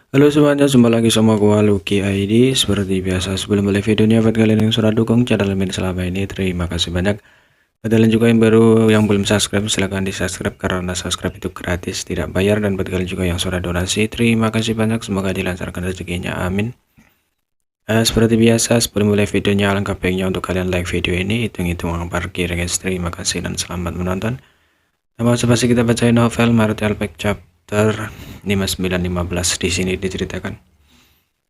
Halo semuanya, jumpa lagi sama gua Lucky ID. Seperti biasa, sebelum mulai videonya buat kalian yang sudah dukung channel ini selama ini, terima kasih banyak. Buat kalian juga yang baru yang belum subscribe, silahkan di subscribe karena subscribe itu gratis, tidak bayar. Dan buat kalian juga yang sudah donasi, terima kasih banyak, semoga dilancarkan rezekinya, amin. Seperti biasa, sebelum mulai videonya, alangkah baiknya untuk kalian like video ini, hitung-hitung parkir guys. Terima kasih dan selamat menonton. Nama basa kita bacain novel Martial Pack chapter 5915. Di sini diceritakan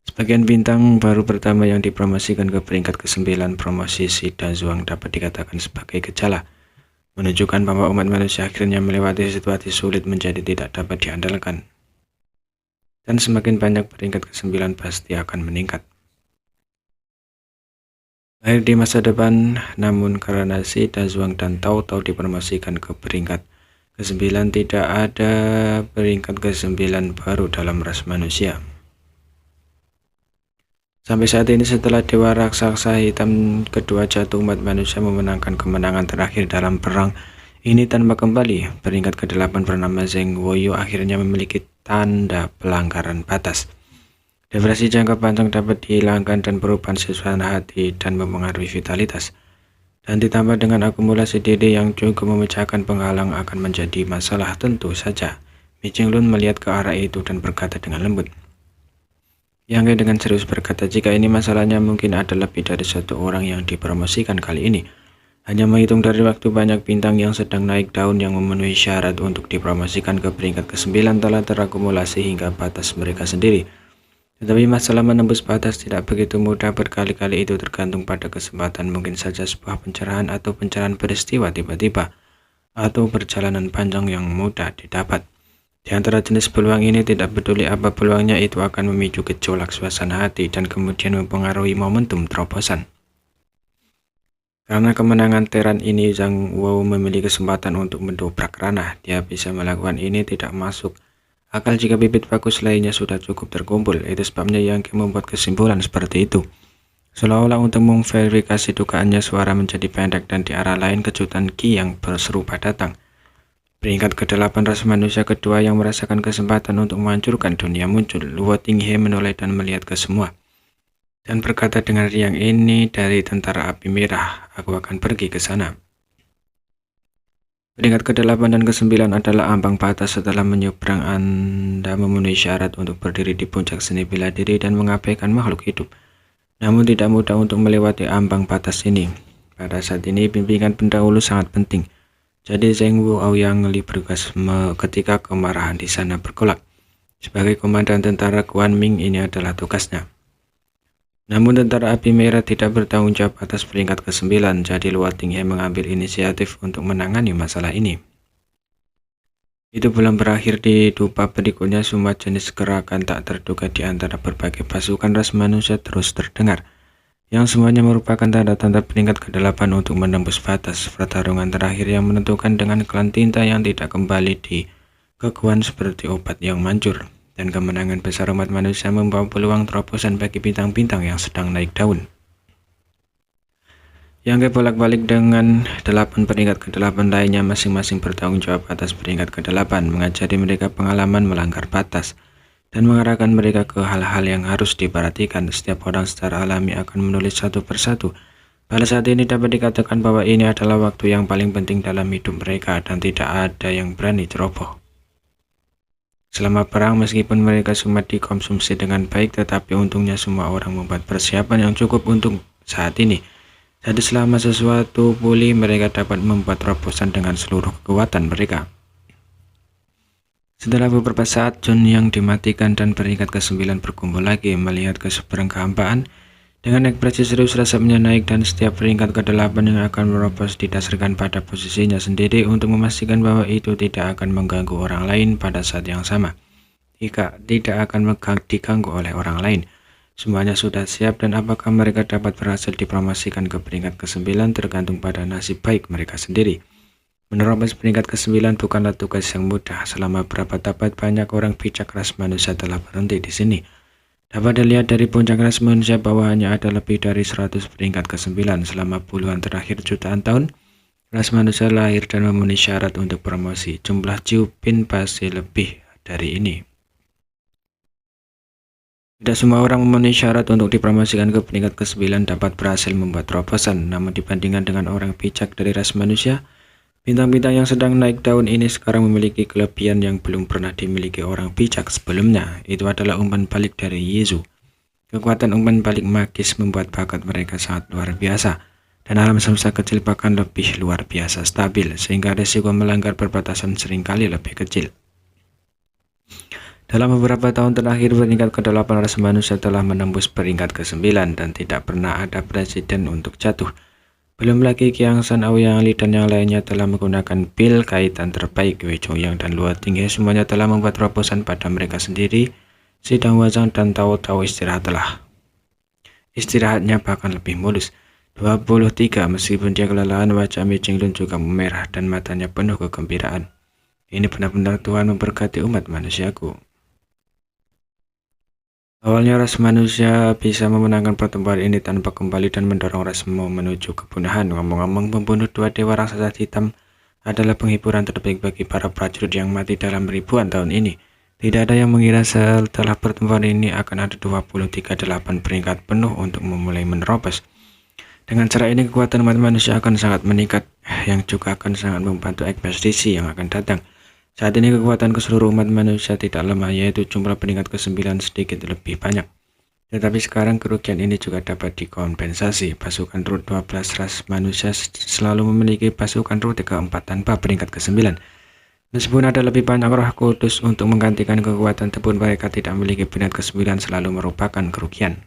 sebagian bintang baru pertama yang dipromosikan ke peringkat ke-9. Promosi si Dazuang dapat dikatakan sebagai gejala menunjukkan bahwa umat manusia akhirnya melewati situasi sulit menjadi tidak dapat diandalkan, dan semakin banyak peringkat ke-9 pasti akan meningkat. Lahir di masa depan, namun karena si Dazuang dan Tao Tao dipromosikan ke peringkat ke-9, tidak ada peringkat ke-9 baru dalam ras manusia. Sampai saat ini, setelah Dewa Raksasa Hitam kedua jatuh, umat manusia memenangkan kemenangan terakhir dalam perang ini tanpa kembali. Peringkat ke-8 bernama Zheng Woyo akhirnya memiliki tanda pelanggaran batas. Depresi jangka panjang dapat dihilangkan dan perubahan suasana hati dan mempengaruhi vitalitas. Dan ditambah dengan akumulasi DD yang cukup memecahkan penghalang akan menjadi masalah tentu saja. Mi Jinglun melihat ke arah itu dan berkata dengan lembut. Yang Ge dengan serius berkata, jika ini masalahnya, mungkin ada lebih dari satu orang yang dipromosikan kali ini. Hanya menghitung dari waktu, banyak bintang yang sedang naik daun yang memenuhi syarat untuk dipromosikan ke peringkat ke-9 telah terakumulasi hingga batas mereka sendiri. Tetapi masalah menembus batas tidak begitu mudah. Berkali-kali itu tergantung pada kesempatan, mungkin saja sebuah pencerahan atau pencerahan peristiwa tiba-tiba, atau perjalanan panjang yang mudah didapat. Di antara jenis peluang ini, tidak peduli apa peluangnya, itu akan memicu gejolak suasana hati dan kemudian mempengaruhi momentum terobosan. Karena kemenangan Teran ini, Zhang Wou memiliki kesempatan untuk mendobrak ranah. Dia bisa melakukan ini tidak masuk akal jika bibit bagus lainnya sudah cukup terkumpul. Itu sebabnya Yang Ge membuat kesimpulan seperti itu. Seolah-olah untuk memverifikasi dugaannya, suara menjadi pendek dan di arah lain kejutan Qi yang serupa datang. Peringkat ke-8 ras manusia kedua yang merasakan kesempatan untuk menghancurkan dunia muncul. Luo Tinghe menoleh dan melihat ke semua, dan berkata dengan riang, ini dari tentara api merah, aku akan pergi ke sana. Peringkat ke-8 dan ke-9 adalah ambang batas. Setelah menyeberang, Anda memenuhi syarat untuk berdiri di puncak seni bela diri dan mengabaikan makhluk hidup. Namun tidak mudah untuk melewati ambang batas ini. Pada saat ini, bimbingan pendahulu sangat penting. Jadi Zheng Wu yang bertugas ketika kemarahan di sana bergolak. Sebagai komandan tentara Guan Ming, ini adalah tugasnya. Namun tentara api merah tidak bertanggung jawab atas peringkat ke-9, jadi Luo Tinghe mengambil inisiatif untuk menangani masalah ini. Itu belum berakhir. Di dupa berikutnya, semua jenis gerakan tak terduga di antara berbagai pasukan ras manusia terus terdengar, yang semuanya merupakan tanda-tanda peringkat ke-8 untuk menembus batas. Pertarungan terakhir yang menentukan dengan klan tinta yang tidak kembali di kekuatan seperti obat yang manjur, dan kemenangan besar umat manusia membawa peluang terobosan bagi bintang-bintang yang sedang naik daun. Yang bolak-balik dengan 8 peringkat ke-8 lainnya, masing-masing bertanggung jawab atas peringkat ke-8, mengajari mereka pengalaman melanggar batas dan mengarahkan mereka ke hal-hal yang harus diperhatikan. Setiap orang secara alami akan menulis satu persatu. Pada saat ini dapat dikatakan bahwa ini adalah waktu yang paling penting dalam hidup mereka dan tidak ada yang berani ceroboh. Selama perang, meskipun mereka semua dikonsumsi dengan baik, tetapi untungnya semua orang membuat persiapan yang cukup untuk saat ini. Jadi selama sesuatu pulih, mereka dapat membuat terobosan dengan seluruh kekuatan mereka. Setelah beberapa saat, Jun yang dimatikan dan peringkat ke-9 berkumpul lagi. Melihat ke seberang kehampaan, dengan ekspresi serius rasanya naik, dan setiap peringkat ke-8 yang akan merobos didasarkan pada posisinya sendiri untuk memastikan bahwa itu tidak akan mengganggu orang lain pada saat yang sama. Jika tidak akan diganggu oleh orang lain. Semuanya sudah siap, dan apakah mereka dapat berhasil dipromosikan ke peringkat ke-9 tergantung pada nasib baik mereka sendiri. Menerobos peringkat ke-9 bukanlah tugas yang mudah. Selama berapa dapat banyak orang bijak ras manusia telah berhenti di sini. Dapat dilihat dari puncak ras manusia bahwa hanya ada lebih dari 100 peringkat ke-9 selama puluhan terakhir jutaan tahun. Ras manusia lahir dan memenuhi syarat untuk promosi. Jumlah Jiu Bin pasti lebih dari ini. Tidak semua orang memenuhi syarat untuk dipromosikan ke peringkat ke-9 dapat berhasil membuat terobosan, namun dibandingkan dengan orang bijak dari ras manusia, bintang-bintang yang sedang naik daun ini sekarang memiliki kelebihan yang belum pernah dimiliki orang bijak sebelumnya. Itu adalah umpan balik dari Yesus. Kekuatan umpan balik magis membuat bakat mereka sangat luar biasa, dan alam semesta kecil bahkan lebih luar biasa stabil, sehingga risiko melanggar perbatasan seringkali lebih kecil. Dalam beberapa tahun terakhir, peringkat ke-8 ras manusia telah menembus peringkat ke-9 dan tidak pernah ada presiden untuk jatuh. Belum lagi Kiang San, Aoyang Li, dan yang lainnya telah menggunakan pil kaitan terbaik. Wei Chongyang dan Luo Tinghe semuanya telah membuat terobosan pada mereka sendiri. Sidang Wazang dan Tao istirahatnya bahkan lebih mulus. 23. Meskipun dia kelelahan, wajah Mi Jinglun juga memerah dan matanya penuh kegembiraan. Ini benar-benar Tuhan memberkati umat manusiaku. Awalnya ras manusia bisa memenangkan pertempuran ini tanpa kembali dan mendorong rasmu menuju kepunahan. Ngomong-ngomong, membunuh dua dewa raksasa hitam adalah penghiburan terbaik bagi para prajurit yang mati dalam ribuan tahun ini. Tidak ada yang mengira setelah pertempuran ini akan ada 23 peringkat penuh untuk memulai menerobos. Dengan cara ini kekuatan umat manusia akan sangat meningkat, yang juga akan sangat membantu ekspedisi yang akan datang. Saat ini kekuatan keseluruhan umat manusia tidak lemah, yaitu jumlah peringkat ke-9 sedikit lebih banyak. Tetapi sekarang kerugian ini juga dapat dikompensasi. Pasukan Root 12 ras manusia selalu memiliki pasukan rute ke-4 tanpa peringkat ke-9. Meskipun ada lebih banyak roh kudus untuk menggantikan kekuatan tebun, mereka tidak memiliki peringkat ke-9 selalu merupakan kerugian.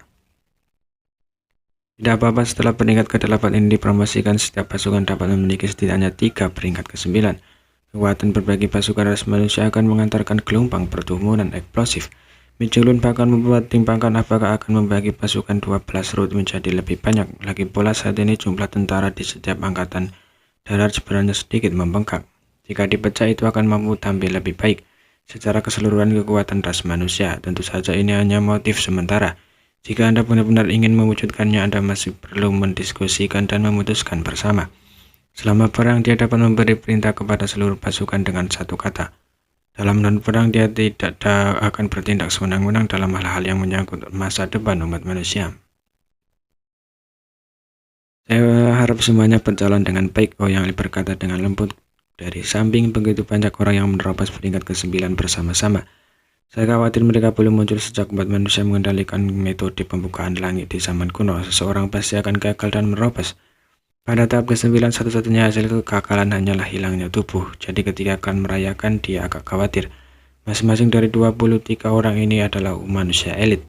Tidak apa-apa, setelah peringkat ke-8 ini dipromosikan, setiap pasukan dapat memiliki setidaknya 3 peringkat ke-9. Kekuatan berbagi pasukan ras manusia akan mengantarkan gelombang pertumbuhan eksplosif. Mi Jinglun bahkan mempertimbangkan apakah akan membagi pasukan 12 Root menjadi lebih banyak. Lagi pula saat ini jumlah tentara di setiap angkatan darat sebenarnya sedikit membengkak. Jika dipecah, itu akan mampu tampil lebih baik. Secara keseluruhan kekuatan ras manusia, tentu saja ini hanya motif sementara. Jika Anda benar-benar ingin mewujudkannya, Anda masih perlu mendiskusikan dan memutuskan bersama. Selama perang, dia dapat memberi perintah kepada seluruh pasukan dengan satu kata. Dalam non-perang, dia tidak akan bertindak sewenang-wenang dalam hal-hal yang menyangkut masa depan umat manusia. Saya harap semuanya berjalan dengan baik, Ouyang Li berkata dengan lembut. Dari samping, begitu banyak orang yang menerobos peringkat ke-9 bersama-sama. Saya khawatir mereka belum muncul sejak umat manusia mengendalikan metode pembukaan langit di zaman kuno. Seseorang pasti akan gagal dan menerobos. Pada tahap ke-9, satu-satunya hasil kegagalan hanyalah hilangnya tubuh. Jadi ketika akan merayakan, dia agak khawatir. Masing-masing dari 23 orang ini adalah manusia elit.